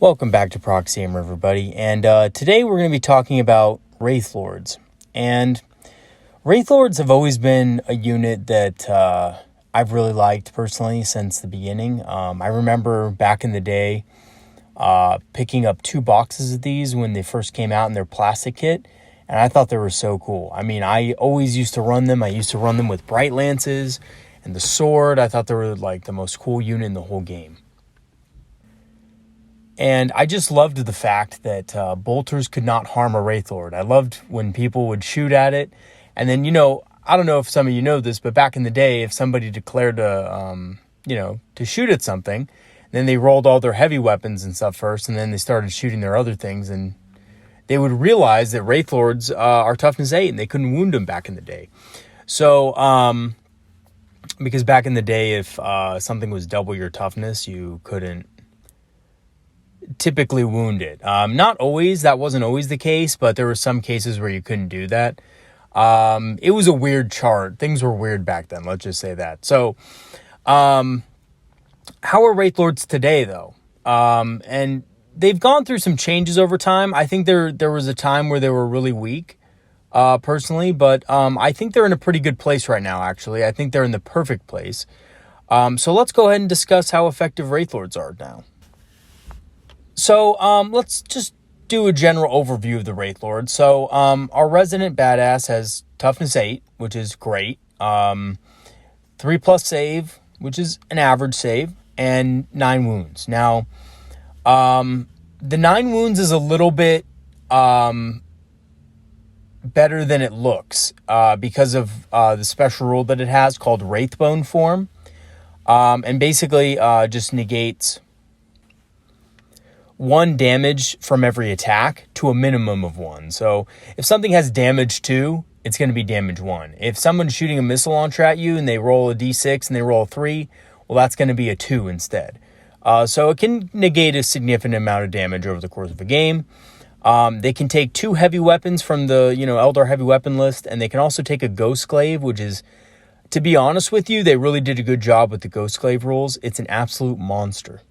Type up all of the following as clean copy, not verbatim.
Welcome back to Proxium, everybody, and today we're going to be talking about Wraithlords. And Wraithlords have always been a unit that I've really liked personally since the beginning. I remember back in the day picking up 2 boxes of these when they first came out in their plastic kit, and I thought they were so cool. I mean, I always used to run them. I used to run them with Bright Lances and the sword. I thought they were like the most cool unit in the whole game. And I just loved the fact that bolters could not harm a Wraithlord. I loved when people would shoot at it. And then, I don't know if some of you know this, but back in the day, if somebody declared to shoot at something, then they rolled all their heavy weapons and stuff first, and then they started shooting their other things, and they would realize that Wraithlords are toughness 8, and they couldn't wound them back in the day. So, because back in the day, if something was double your toughness, you couldn't typically wound it. Not always, that wasn't always the case, but there were some cases where you couldn't do that. It was a weird chart. Things were weird back then, let's just say that. So, how are Wraithlords today, though? And they've gone through some changes over time. I think there was a time where they were really weak, personally, but I think they're in a pretty good place right now, actually. I think they're in the perfect place. So let's go ahead and discuss how effective Wraithlords are now. So let's just do a general overview of the Wraithlord. So our resident badass has toughness 8, which is great. 3+ save, which is an average save, and 9 wounds. Now, the 9 wounds is a little bit better than it looks because of the special rule that it has called Wraithbone form. And basically just negates 1 damage from every attack to a minimum of 1. So if something has damage 2, it's going to be damage 1. If someone's shooting a missile launcher at you and they roll a d6 and they roll a 3, well, that's going to be a 2 instead. So it can negate a significant amount of damage over the course of a game. They can take 2 heavy weapons from the Eldar heavy weapon list, and they can also take a Ghost Glaive, which is, to be honest with you, they really did a good job with the Ghost Glaive rules. It's an absolute monster.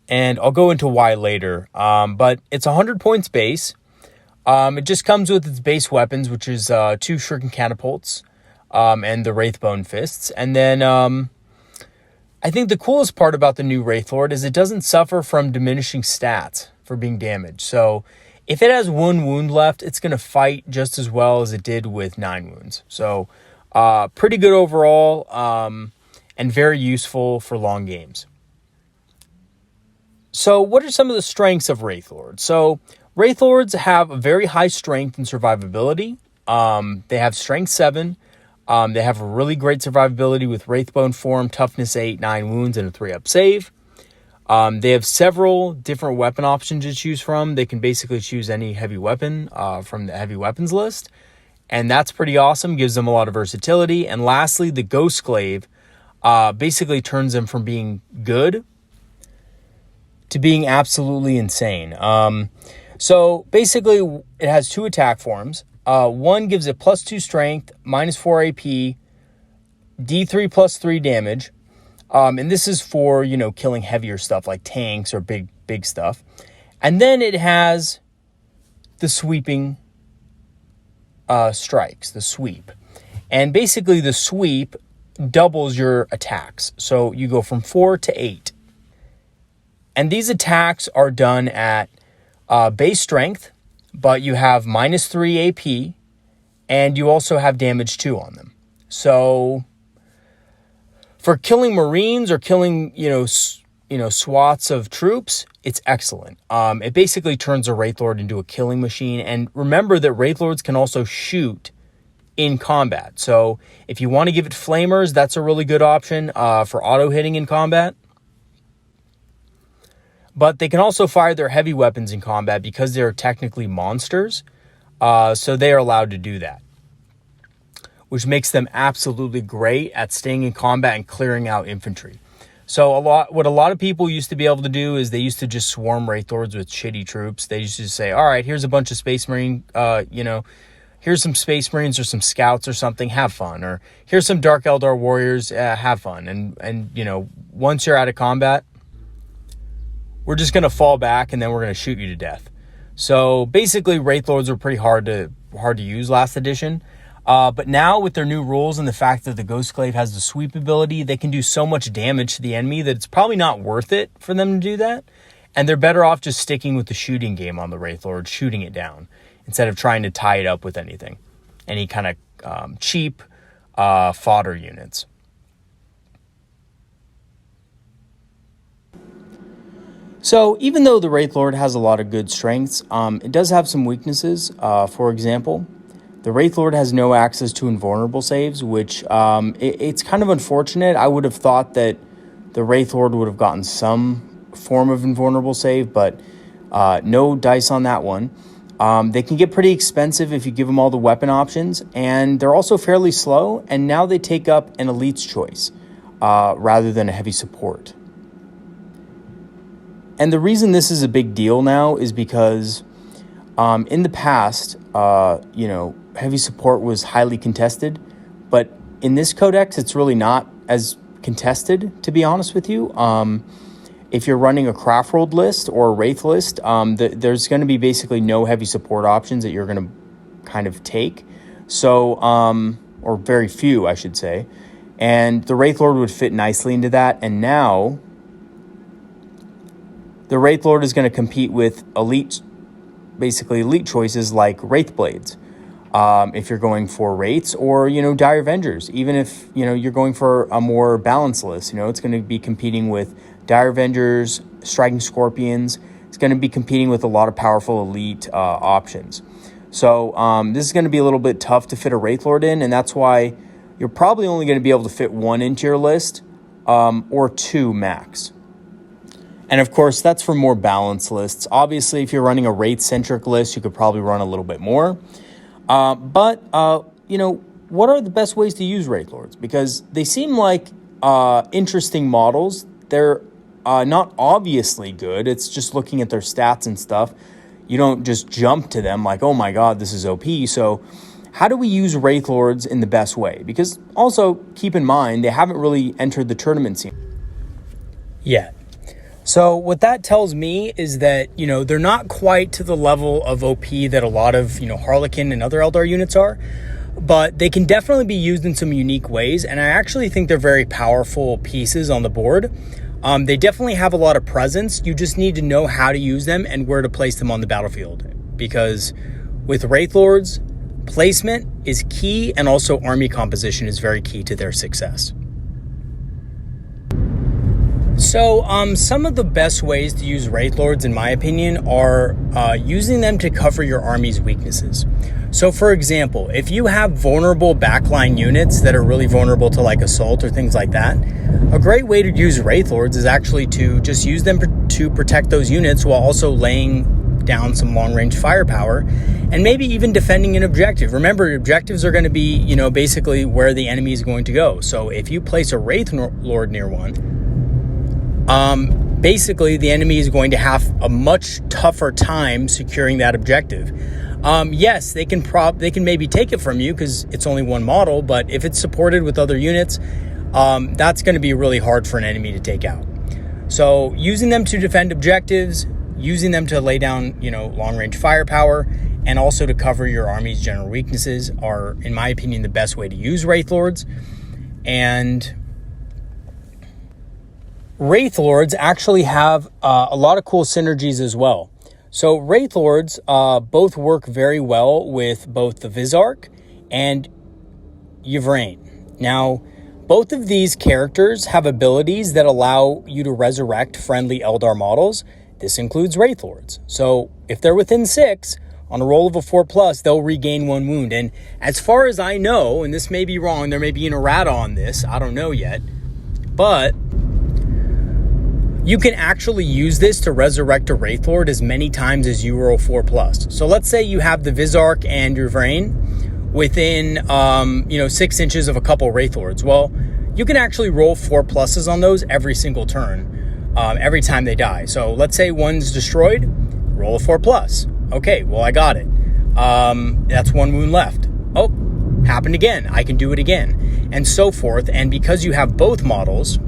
And I'll go into why later, but it's 100 points base. It just comes with its base weapons, which is 2 Shuriken Catapults and the Wraithbone Fists. And then I think the coolest part about the new Wraithlord is it doesn't suffer from diminishing stats for being damaged. So if it has 1 wound left, it's going to fight just as well as it did with 9 wounds. So pretty good overall and very useful for long games. So what are some of the strengths of Wraithlords? So Wraithlords have a very high strength and survivability. They have strength 7. They have a really great survivability with Wraithbone form, toughness 8, 9 wounds, and a 3-up save. They have several different weapon options to choose from. They can basically choose any heavy weapon from the heavy weapons list. And that's pretty awesome, gives them a lot of versatility. And lastly, the Ghost Glaive basically turns them from being good to being absolutely insane. So basically, it has 2 attack forms. One gives it +2 strength, -4 AP, D3 +3 damage. And this is for, killing heavier stuff like tanks or big stuff. And then it has the sweeping strikes, the sweep. And basically, the sweep doubles your attacks. So you go from 4 to 8. And these attacks are done at base strength, but you have -3 AP, and you also have damage 2 on them. So for killing Marines or killing, swaths of troops, it's excellent. It basically turns a Wraithlord into a killing machine. And remember that Wraithlords can also shoot in combat. So if you want to give it flamers, that's a really good option for auto hitting in combat. But they can also fire their heavy weapons in combat because they're technically monsters. So they are allowed to do that, which makes them absolutely great at staying in combat and clearing out infantry. So what a lot of people used to be able to do is they used to just swarm Wraithlords with shitty troops. They used to say, all right, here's a bunch of Space Marine, here's some Space Marines or some Scouts or something, have fun. Or here's some Dark Eldar Warriors, have fun. And once you're out of combat, we're just going to fall back and then we're going to shoot you to death. So basically, Wraithlords were pretty hard to use last edition. But now with their new rules and the fact that the Ghostclave has the sweep ability, they can do so much damage to the enemy that it's probably not worth it for them to do that. And they're better off just sticking with the shooting game on the Wraithlord, shooting it down, instead of trying to tie it up with anything. Any kind of cheap fodder units. So even though the Wraithlord has a lot of good strengths, it does have some weaknesses. For example, the Wraithlord has no access to invulnerable saves, which it's kind of unfortunate. I would have thought that the Wraithlord would have gotten some form of invulnerable save, but no dice on that one. They can get pretty expensive if you give them all the weapon options, and they're also fairly slow, and now they take up an elite's choice rather than a heavy support. And the reason this is a big deal now is because in the past, heavy support was highly contested, but in this codex, it's really not as contested, to be honest with you. If you're running a craft rolled list or a Wraith list, there's going to be basically no heavy support options that you're going to kind of take. So, or very few, I should say. And the Wraithlord would fit nicely into that. And now the Wraithlord is going to compete with elite choices like Wraith Blades. If you're going for Wraiths or, Dire Avengers, even if, you're going for a more balanced list, it's going to be competing with Dire Avengers, Striking Scorpions. It's going to be competing with a lot of powerful elite options. So this is going to be a little bit tough to fit a Wraithlord in, and that's why you're probably only going to be able to fit one into your list or two max. And of course, that's for more balanced lists. Obviously, if you're running a Wraith-centric list, you could probably run a little bit more. But what are the best ways to use Wraithlords? Because they seem like interesting models. They're not obviously good. It's just looking at their stats and stuff. You don't just jump to them like, oh my god, this is OP. So how do we use Wraithlords in the best way? Because also, keep in mind, they haven't really entered the tournament scene yet. So what that tells me is that, they're not quite to the level of OP that a lot of, Harlequin and other Eldar units are, but they can definitely be used in some unique ways. And I actually think they're very powerful pieces on the board. They definitely have a lot of presence. You just need to know how to use them and where to place them on the battlefield. Because with Wraithlords, placement is key, and also army composition is very key to their success. So some of the best ways to use Wraithlords, in my opinion, are using them to cover your army's weaknesses. So for example, if you have vulnerable backline units that are really vulnerable to like assault or things like that, a great way to use Wraithlords is actually to just use them to protect those units while also laying down some long-range firepower and maybe even defending an objective. Remember, objectives are going to be, basically where the enemy is going to go. So if you place a Wraithlord near one, basically the enemy is going to have a much tougher time securing that objective. Yes, they can maybe take it from you because it's only one model, but if it's supported with other units, that's going to be really hard for an enemy to take out. So using them to defend objectives, using them to lay down, long-range firepower, and also to cover your army's general weaknesses are, in my opinion, the best way to use Wraithlords. And Wraithlords actually have a lot of cool synergies as well. So Wraithlords both work very well with both the Visarch and Yvraine. Now, both of these characters have abilities that allow you to resurrect friendly Eldar models. This includes Wraithlords. So if they're within 6, on a roll of a 4+, they'll regain 1 wound. And as far as I know, and this may be wrong, there may be an errata on this, I don't know yet, but you can actually use this to resurrect a Wraithlord as many times as you roll 4+. So let's say you have the Visarch and Yvraine within 6 inches of a couple Wraithlords. Well, you can actually roll 4+ on those every single turn, every time they die. So let's say one's destroyed, roll a 4+. Okay, well, I got it. That's 1 wound left. Oh, happened again. I can do it again, and so forth. And because you have both models,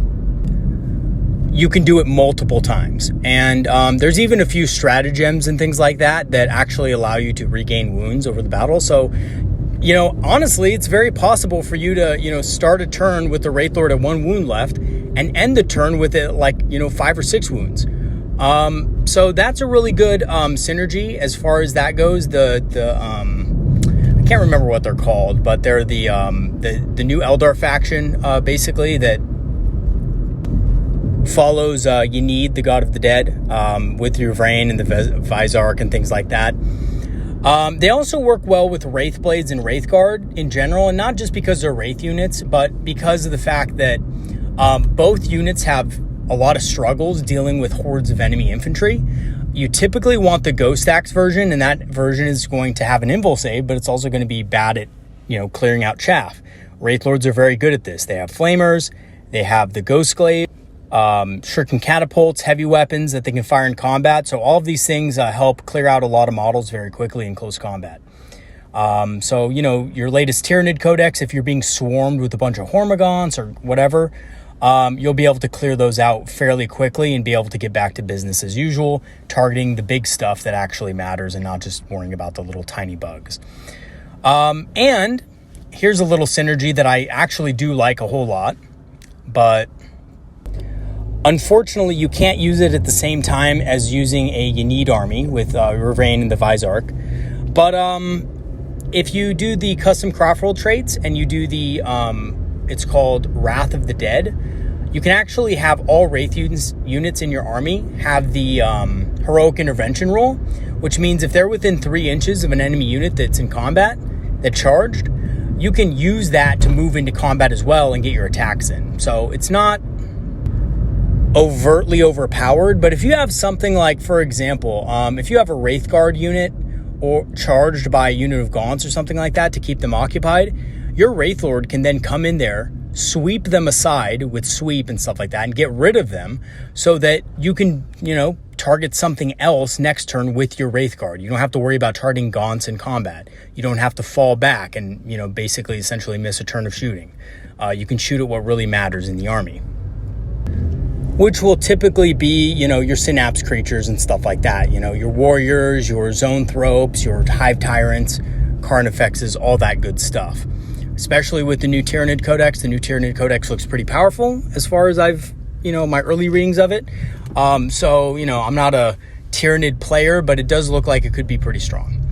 you can do it multiple times. And there's even a few stratagems and things like that that actually allow you to regain wounds over the battle. So, you know, honestly, it's very possible for you to, you know, start a turn with the Wraithlord at 1 wound left and end the turn with it like, you know, 5 or 6 wounds. So that's a really good synergy as far as that goes. I can't remember what they're called, but they're the new Eldar faction, basically, that follows Yenid, the god of the dead, with your Vrain and the Vizark and things like that. They also work well with Wraith Blades and Wraith Guard in general, and not just because they're Wraith units, but because of the fact that both units have a lot of struggles dealing with hordes of enemy infantry. You typically want the Ghost Axe version, and that version is going to have an invul save, but it's also going to be bad at, you know, clearing out chaff. Wraithlords are very good at this. They have flamers, they have the Ghost Glaive, shuriken catapults, heavy weapons that they can fire in combat. So all of these things help clear out a lot of models very quickly in close combat. So, you know, your latest Tyranid Codex, if you're being swarmed with a bunch of Hormagaunts or whatever, you'll be able to clear those out fairly quickly and be able to get back to business as usual, targeting the big stuff that actually matters and not just worrying about the little tiny bugs. And here's a little synergy that I actually do like a whole lot, but unfortunately you can't use it at the same time as using a Yenid army with Revain and the Vizark. But if you do the custom craft roll traits and you do the it's called Wrath of the Dead, you can actually have all Wraith units in your army have the heroic intervention roll, which means if they're within 3 inches of an enemy unit that's in combat, that charged, you can use that to move into combat as well and get your attacks in. So it's not overtly overpowered, but if you have something like, for example, if you have a Wraith Guard unit or charged by a unit of Gaunts or something like that to keep them occupied, your Wraithlord can then come in there, sweep them aside with sweep and stuff like that, and get rid of them so that you can, you know, target something else next turn with your Wraith Guard. You don't have to worry about targeting Gaunts in combat. You don't have to fall back and, you know, basically essentially miss a turn of shooting. You can shoot at what really matters in the army, which will typically be, you know, your Synapse creatures and stuff like that. You know, your Warriors, your Zone Thropes, your Hive Tyrants, Carnifexes, all that good stuff. Especially with the new Tyranid Codex. The new Tyranid Codex looks pretty powerful as far as I've, you know, my early readings of it. So, you know, I'm not a Tyranid player, but it does look like it could be pretty strong.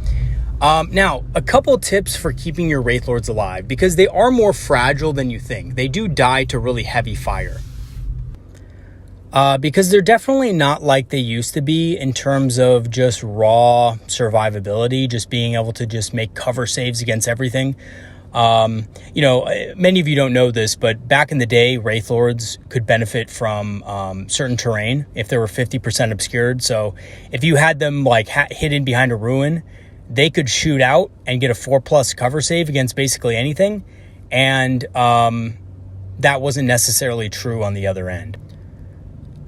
Now, a couple tips for keeping your Wraithlords alive, because they are more fragile than you think. They do die to really heavy fire. Because they're definitely not like they used to be in terms of just raw survivability, just being able to just make cover saves against everything. You know, many of you don't know this, but back in the day, Wraithlords could benefit from certain terrain if they were 50% obscured. So if you had them like hidden behind a ruin, they could shoot out and get a 4+ cover save against basically anything. And that wasn't necessarily true on the other end.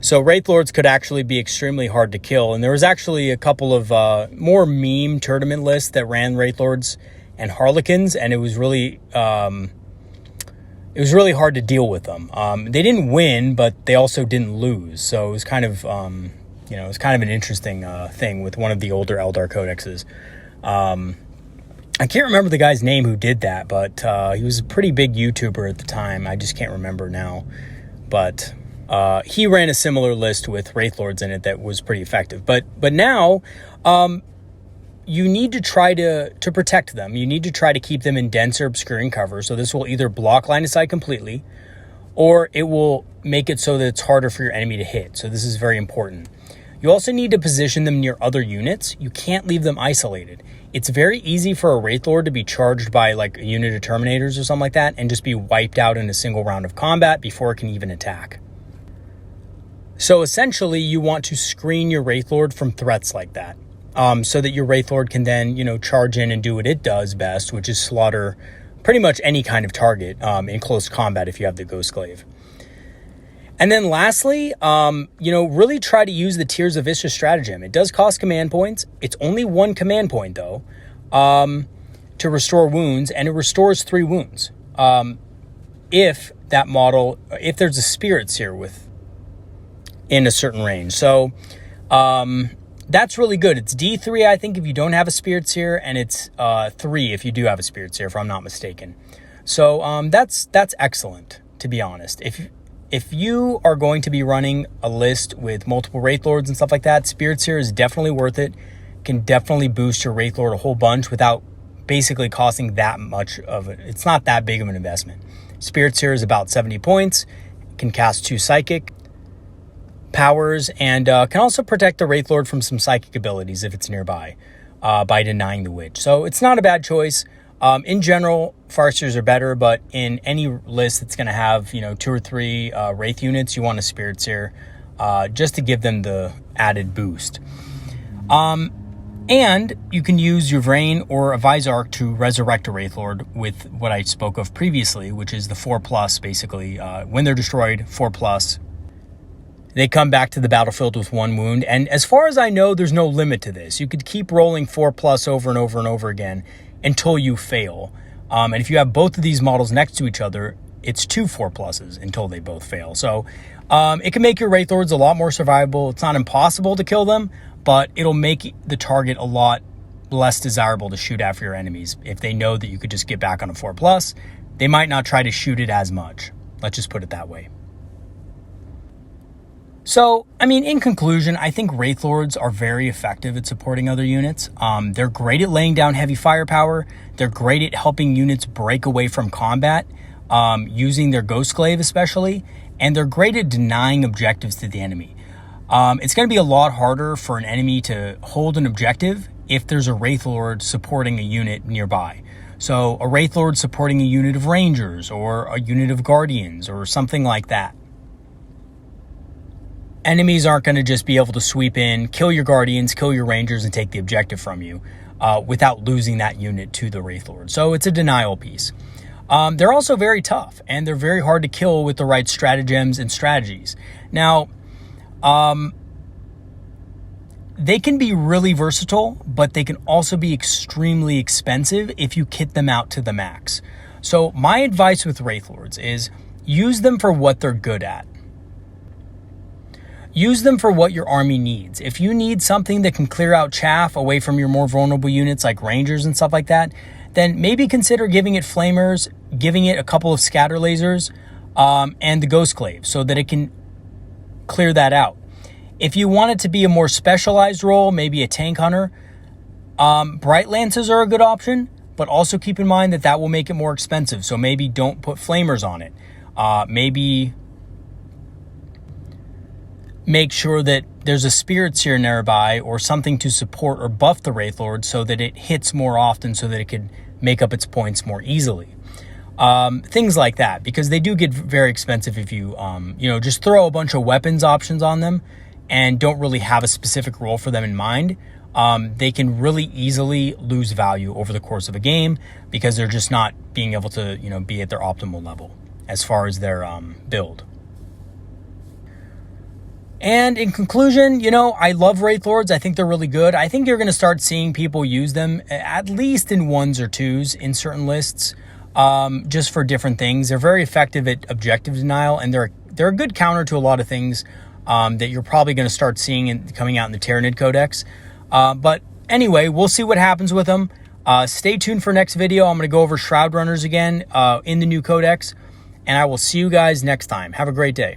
So Wraithlords could actually be extremely hard to kill. And there was actually a couple of more meme tournament lists that ran Wraithlords and Harlequins, and it was really hard to deal with them. They didn't win, but they also didn't lose. So it was kind of, you know, it was kind of an interesting thing with one of the older Eldar codexes. I can't remember the guy's name who did that, but he was a pretty big YouTuber at the time. I just can't remember now. But he ran a similar list with Wraithlords in it that was pretty effective. But now, you need to try to protect them. You need to try to keep them in denser, obscuring cover. So this will either block line of sight completely, or it will make it so that it's harder for your enemy to hit. So this is very important. You also need to position them near other units. You can't leave them isolated. It's very easy for a Wraithlord to be charged by like a unit of Terminators or something like that and just be wiped out in a single round of combat before it can even attack. So essentially, you want to screen your Wraithlord from threats like that. So that your Wraithlord can then, you know, charge in and do what it does best, which is slaughter pretty much any kind of target in close combat if you have the Ghost Glaive. And then lastly, you know, really try to use the Tears of Istra stratagem. It does cost command points. It's only 1 command point, though, to restore wounds, and it restores 3 wounds. If that model, if there's a Spirit Seer with in a certain range. So that's really good. It's D3, I think, if you don't have a Spirit Seer, and it's 3 if you do have a Spirit Seer, if I'm not mistaken. So that's excellent, to be honest. If you are going to be running a list with multiple Wraithlords and stuff like that, Spirit Seer is definitely worth it. Can definitely boost your Wraithlord a whole bunch without basically costing that much of it. It's not that big of an investment. Spirit Seer is about 70 points, can cast 2 Psychic powers, and can also protect the Wraithlord from some Psychic abilities if it's nearby by denying the Witch. So it's not a bad choice. In general, Farseers are better, but in any list that's going to have, 2 or 3 Wraith units, you want a Spirit Seer just to give them the added boost. And you can use your Vrain or a Visarch to resurrect a Wraithlord with what I spoke of previously, which is the 4+, basically. When they're destroyed, 4+. They come back to the battlefield with 1 wound. And as far as I know, there's no limit to this. You could keep rolling 4+ over and over and over again until you fail. And if you have both of these models next to each other, it's 2 4+s until they both fail. So it can make your Wraithlords a lot more survivable. It's not impossible to kill them, but it'll make the target a lot less desirable to shoot after your enemies. If they know that you could just get back on a 4+, they might not try to shoot it as much. Let's just put it that way. So, I mean, in conclusion, I think Wraithlords are very effective at supporting other units. They're great at laying down heavy firepower. They're great at helping units break away from combat, using their Ghostglaive especially, and they're great at denying objectives to the enemy. It's going to be a lot harder for an enemy to hold an objective if there's a Wraithlord supporting a unit nearby. So, a Wraithlord supporting a unit of Rangers or a unit of Guardians or something like that. Enemies aren't going to just be able to sweep in, kill your Guardians, kill your Rangers, and take the objective from you without losing that unit to the Wraithlord. So it's a denial piece. They're also very tough, and they're very hard to kill with the right stratagems and strategies. Now, they can be really versatile, but they can also be extremely expensive if you kit them out to the max. So my advice with Wraithlords is use them for what they're good at. Use them for what your army needs. If you need something that can clear out chaff away from your more vulnerable units like Rangers and stuff like that, then maybe consider giving it Flamers, giving it a couple of Scatter Lasers, and the Ghostglaive so that it can clear that out. If you want it to be a more specialized role, maybe a Tank Hunter, Bright Lances are a good option, but also keep in mind that that will make it more expensive. So maybe don't put Flamers on it. Maybe make sure that there's a Spirit Seer nearby or something to support or buff the Wraithlord so that it hits more often so that it can make up its points more easily. Things like that, because they do get very expensive if you, just throw a bunch of weapons options on them and don't really have a specific role for them in mind. They can really easily lose value over the course of a game because they're just not being able to, be at their optimal level as far as their build. And in conclusion, I love Wraithlords. I think they're really good. I think you're going to start seeing people use them at least in 1s or 2s in certain lists, just for different things. They're very effective at objective denial, and they're a good counter to a lot of things that you're probably going to start seeing coming out in the Tyranid Codex. But anyway, we'll see what happens with them. Stay tuned for next video. I'm going to go over Shroud Runners again in the new Codex, and I will see you guys next time. Have a great day.